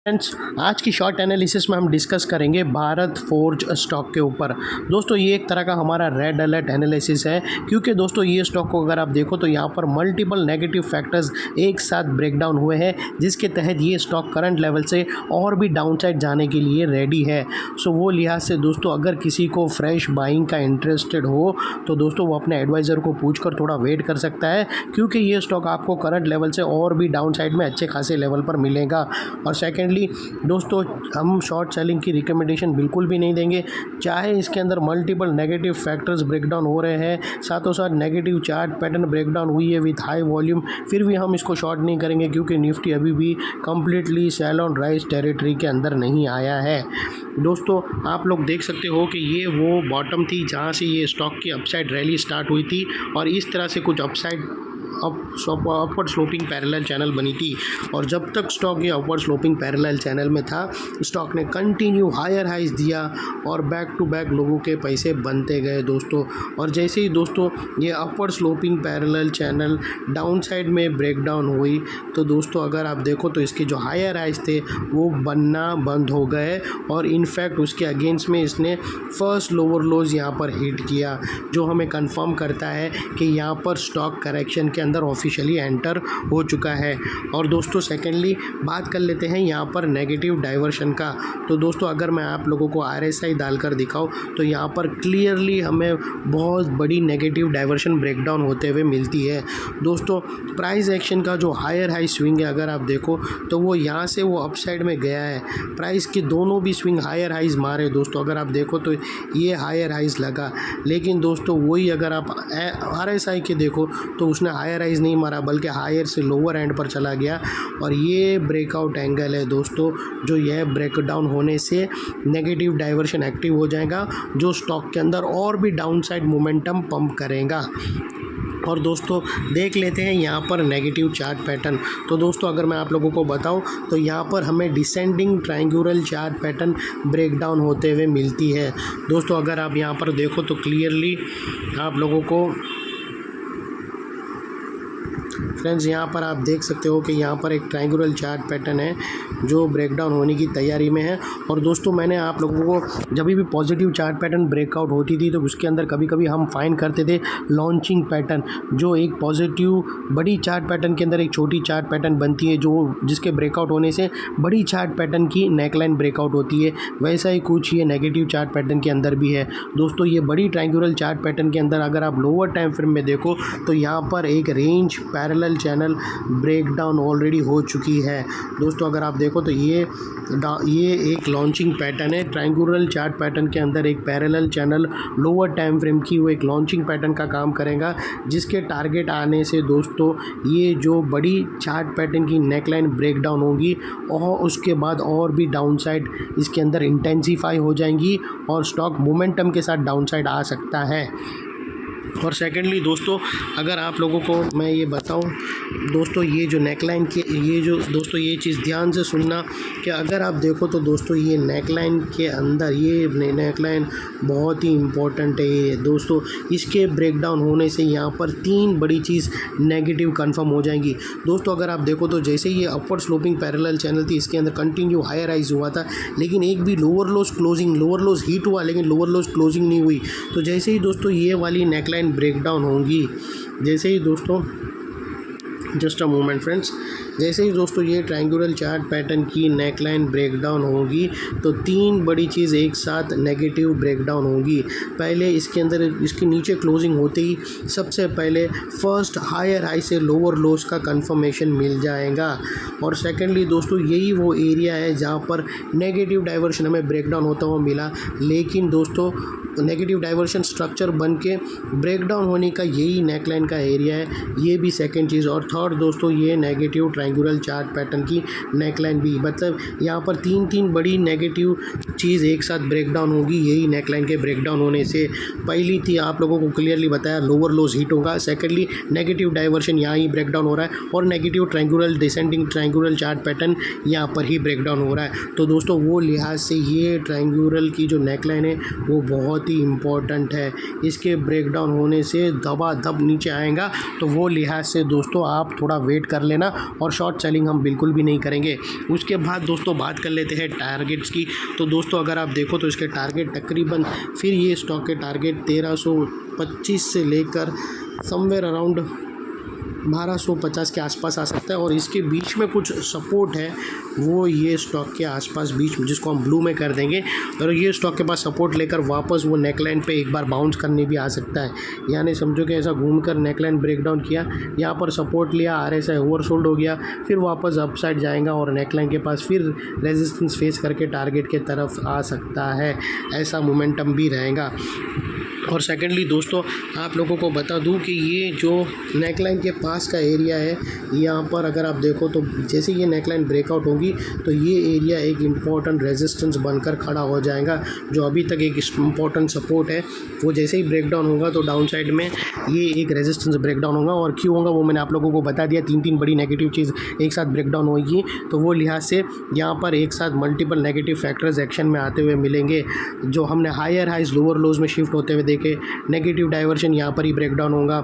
Friends, आज की short analysis में हम डिस्कस करेंगे भारत फोर्ज स्टॉक के ऊपर। दोस्तों, ये एक तरह का हमारा रेड अलर्ट एनालिसिस है, क्योंकि दोस्तों ये स्टॉक को अगर आप देखो तो यहाँ पर मल्टीपल नेगेटिव फैक्टर्स एक साथ ब्रेकडाउन हुए हैं, जिसके तहत ये स्टॉक करंट लेवल से और भी डाउनसाइड जाने के लिए रेडी है। सो वो लिहाज से दोस्तों, अगर किसी को फ्रेश बाइंग का इंटरेस्टेड हो तो दोस्तों वो अपने एडवाइज़र को पूछकर थोड़ा वेट कर सकता है, क्योंकि ये स्टॉक आपको करंट लेवल से और भी डाउनसाइड में अच्छे खासे लेवल पर मिलेगा। और सेकेंडली दोस्तों, हम शॉर्ट सेलिंग की रिकमेंडेशन बिल्कुल भी नहीं देंगे, चाहे इसके अंदर मल्टीपल नेगेटिव फैक्टर्स ब्रेकडाउन हो रहे हैं, साथों साथ नेगेटिव चार्ट पैटर्न ब्रेकडाउन हुई है विथ हाई वॉल्यूम, फिर भी हम इसको शॉर्ट नहीं करेंगे, क्योंकि निफ्टी अभी भी completely sell on rise territory के अंदर नहीं आया है। दोस्तों, आप लोग देख सकते हो कि ये वो बॉटम थी जहाँ से ये स्टॉक की अपसाइड रैली स्टार्ट हुई थी, और इस तरह से कुछ अपवर्ड स्लोपिंग पैरेलल चैनल बनी थी। और जब तक स्टॉक ये अपवर्ड स्लोपिंग पैरेलल चैनल में था, स्टॉक ने कंटिन्यू हायर हाइज दिया और बैक टू बैक लोगों के पैसे बनते गए दोस्तों। और जैसे ही दोस्तों ये upward sloping parallel channel down side में ब्रेकडाउन हुई, तो दोस्तों अगर आप देखो तो इसके जो हायर हाइज थे वो बनना बंद हो गए, और इनफैक्ट उसके अगेंस्ट में इसने फर्स्ट लोअर लोज यहाँ पर हिट किया, जो हमें कंफर्म करता है कि यहाँ पर स्टॉक करेक्शन के अंदर ऑफिशियली एंटर हो चुका है। और दोस्तों सेकेंडली बात कर लेते हैं यहाँ पर नेगेटिव डाइवर्शन का। तो दोस्तों, अगर मैं आप लोगों को RSI डालकर दिखाऊं तो यहाँ पर क्लियरली हमें बहुत बड़ी नेगेटिव डाइवर्शन ब्रेकडाउन होते हुए मिलती है। दोस्तों, प्राइस एक्शन का जो हायर हाई स्विंग है, अगर आप देखो तो वो यहाँ से वो अपसाइड में गया है। प्राइस के दोनों भी स्विंग हायर हाइज मारे दोस्तों, अगर आप देखो तो ये हायर हाइज लगा, लेकिन दोस्तों वही अगर आप RSI के देखो तो उसने हायर राइज नहीं मारा, बल्कि हायर से लोअर एंड पर चला गया। और ये ब्रेकआउट एंगल है दोस्तों, जो यह ब्रेकडाउन होने से नेगेटिव डाइवर्शन एक्टिव हो जाएगा, जो स्टॉक के अंदर और भी डाउनसाइड मोमेंटम पंप करेगा। और दोस्तों देख लेते हैं यहाँ पर नेगेटिव चार्ट पैटर्न। तो दोस्तों अगर मैं आप लोगों को बताऊँ तो यहाँ पर हमें descending triangular chart pattern breakdown होते हुए मिलती है। दोस्तों अगर आप यहाँ पर देखो तो क्लियरली आप लोगों को फ्रेंड्स यहाँ पर आप देख सकते हो कि यहाँ पर एक ट्रायंगुलर चार्ट पैटर्न है जो ब्रेकडाउन होने की तैयारी में है। और दोस्तों मैंने आप लोगों को जब भी पॉजिटिव चार्ट पैटर्न ब्रेकआउट होती थी तो उसके अंदर कभी कभी हम फाइंड करते थे लॉन्चिंग पैटर्न, जो एक पॉजिटिव बड़ी चार्ट पैटर्न के अंदर एक छोटी चार्ट पैटर्न बनती है, जो जिसके ब्रेकआउट होने से बड़ी चार्ट पैटर्न की नेकलाइन ब्रेकआउट होती है। वैसा ही कुछ ये नेगेटिव चार्ट पैटर्न के अंदर भी है दोस्तों। ये बड़ी ट्रायंगुलर चार्ट पैटर्न के अंदर अगर आप लोअर टाइम फ्रेम में देखो तो यहाँ पर एक range parallel channel breakdown already हो चुकी है दोस्तों। अगर आप देखो तो ये एक लॉन्चिंग पैटर्न है ट्रायंगुलर चार्ट पैटर्न के अंदर, एक parallel channel lower time frame की वो एक लॉन्चिंग पैटर्न का काम करेगा, जिसके टारगेट आने से दोस्तों ये जो बड़ी चार्ट पैटर्न की नेकलाइन ब्रेकडाउन होगी और उसके बाद और भी डाउनसाइड इसके अंदर इंटेंसीफाई हो जाएंगी और स्टॉक मोमेंटम के साथ डाउनसाइड आ सकता है। और सेकेंडली दोस्तों अगर आप लोगों को मैं ये बताऊं दोस्तों, ये जो नेकलाइन के ये जो दोस्तों ये चीज़ ध्यान से सुनना कि अगर आप देखो तो दोस्तों ये नेकलाइन के अंदर ये नेकलाइन बहुत ही इम्पोर्टेंट है ये दोस्तों। इसके ब्रेकडाउन होने से यहाँ पर तीन बड़ी चीज़ नेगेटिव कंफर्म हो जाएंगी दोस्तों। अगर आप देखो तो जैसे ये अपवर्ड स्लोपिंग पैरेलल चैनल थी, इसके अंदर कंटिन्यू हायर राइज हुआ था, लेकिन एक भी लोअर लोज हीट हुआ लेकिन लोअर लोज क्लोजिंग नहीं हुई। तो जैसे ही दोस्तों ये वाली नेकलाइन ब्रेकडाउन होंगी, जैसे ही दोस्तों जस्ट अ मोमेंट फ्रेंड्स, जैसे ही दोस्तों ये ट्रायंगुलर चार्ट पैटर्न की नेकलाइन ब्रेकडाउन होगी तो तीन बड़ी चीज़ एक साथ नेगेटिव ब्रेकडाउन होगी। पहले इसके अंदर इसके नीचे क्लोजिंग होते ही सबसे पहले फर्स्ट हायर हाई से लोअर लोज का कंफर्मेशन मिल जाएगा। और सेकेंडली दोस्तों यही वो एरिया है जहाँ पर नेगेटिव डाइवर्शन हमें ब्रेकडाउन होता हुआ मिला, लेकिन दोस्तों नेगेटिव डाइवर्शन स्ट्रक्चर बन के ब्रेकडाउन होने का यही नेकलाइन का एरिया है, ये भी सेकंड चीज़। और थर्ड दोस्तों ये नेगेटिव ट्रायंगुलर चार्ट पैटर्न की नेकलाइन भी, मतलब यहाँ पर तीन बड़ी नेगेटिव चीज़ एक साथ ब्रेकडाउन होगी यही नेकलाइन के ब्रेकडाउन होने से। पहली थी आप लोगों को क्लियरली बताया लोअर लोज हिट होगा, सेकेंडली नेगेटिव डाइवर्शन यहाँ ही ब्रेकडाउन हो रहा है, और negative triangular descending triangular chart pattern यहाँ पर ही ब्रेकडाउन हो रहा है। तो दोस्तों वो लिहाज से ये ट्रायंगुलर की जो नेकलाइन है वो बहुत ही इम्पॉर्टेंट है। इसके ब्रेकडाउन होने से दबा दब नीचे आएगा, तो वो लिहाज से दोस्तों आप आप थोड़ा वेट कर लेना और शॉर्ट सेलिंग हम बिल्कुल भी नहीं करेंगे। उसके बाद दोस्तों बात कर लेते हैं टारगेट्स की। तो दोस्तों अगर आप देखो तो इसके टारगेट तकरीबन फिर ये स्टॉक के टारगेट 1325 से लेकर समवेयर अराउंड 1250 के आसपास आ सकता है और इसके बीच में कुछ सपोर्ट है, वो ये स्टॉक के आसपास बीच में जिसको हम ब्लू में कर देंगे, और ये स्टॉक के पास सपोर्ट लेकर वापस वो नेकलाइन पे एक बार बाउंस करने भी आ सकता है। यानी समझो कि ऐसा घूमकर नेकलाइन ब्रेकडाउन किया, यहाँ पर सपोर्ट लिया, RSI ओवरसोल्ड हो गया, फिर वापस अपसाइड जाएगा और नेकलाइन के पास फिर रेजिस्टेंस फेस करके टारगेट के तरफ आ सकता है। ऐसा मोमेंटम भी रहेगा। और सेकेंडली दोस्तों आप लोगों को बता दूं कि ये जो नेकलाइन के पास का एरिया है, यहाँ पर अगर आप देखो तो जैसे ये नेकलाइन ब्रेकआउट होगी तो ये एरिया एक इम्पॉर्टेंट रेजिस्टेंस बनकर खड़ा हो जाएगा। जो अभी तक एक इम्पॉर्टेंट सपोर्ट है, वो जैसे ही ब्रेकडाउन होगा तो डाउन साइड में ये एक रेजिस्टेंस ब्रेकडाउन होगा। और क्यों होगा वो मैंने आप लोगों को बता दिया, तीन बड़ी नेगेटिव चीज़ एक साथ ब्रेकडाउन होगी, तो वो लिहाज से यहाँ पर एक साथ मल्टीपल नेगेटिव फैक्टर्स एक्शन में आते हुए मिलेंगे। जो हमने हायर हाइज लोअर लोज में शिफ्ट होते हुए देखे, नेगेटिव डाइवर्शन यहाँ पर ही ब्रेकडाउन होगा।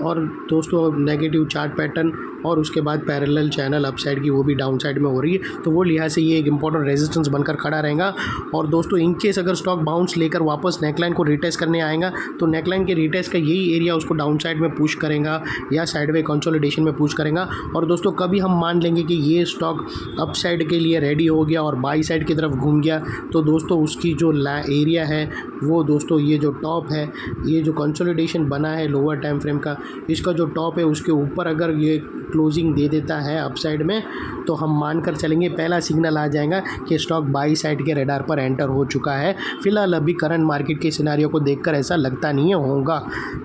और दोस्तों नेगेटिव चार्ट पैटर्न और उसके बाद पैरेलल चैनल अपसाइड की वो भी डाउन साइड में हो रही है, तो वो लिहाज से ये एक इंपॉर्टेंट रेजिस्टेंस बनकर खड़ा रहेगा। और दोस्तों इन केस अगर स्टॉक बाउंस लेकर वापस नेकलाइन को रिटेस्ट करने आएगा तो नेकलाइन के रिटेस्ट का यही एरिया उसको डाउन साइड में पुश करेगा या साइडवे कंसोलिडेशन में पुश करेगा। और दोस्तों कभी हम मान लेंगे कि ये स्टॉक अपसाइड के लिए रेडी हो गया और बाई साइड की तरफ घूम गया, तो दोस्तों उसकी जो एरिया है वो दोस्तों ये जो टॉप है, ये जो कंसोलिडेशन बना है लोअर टाइम फ्रेम का, इसका जो टॉप है उसके ऊपर अगर ये क्लोजिंग दे देता है अपसाइड में, तो हम मानकर चलेंगे पहला सिग्नल आ जाएगा कि स्टॉक बाई साइड के रडार पर एंटर हो चुका है। फिलहाल अभी करंट मार्केट के सिनेरियो को देखकर ऐसा लगता नहीं होगा।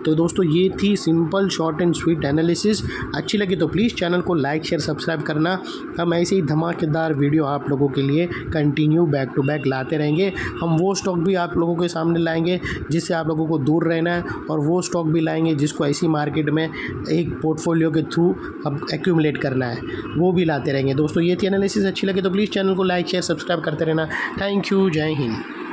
तो दोस्तों ये थी simple short and sweet analysis. अच्छी लगी तो प्लीज़ चैनल को लाइक शेयर सब्सक्राइब करना। हम ऐसे ही धमाकेदार वीडियो आप लोगों के लिए कंटिन्यू बैक टू बैक लाते रहेंगे। हम वो स्टॉक भी आप लोगों के सामने लाएंगे जिससे आप लोगों को दूर रहना है, और वो स्टॉक भी लाएंगे जिसको ऐसी मार्केट में एक पोर्टफोलियो के थ्रू अब एक्यूमुलेट करना है, वो भी लाते रहेंगे। दोस्तों ये थी एनालिसिस। अच्छी लगे तो प्लीज़ चैनल को लाइक शेयर सब्सक्राइब करते रहना। Thank you. जय हिंद।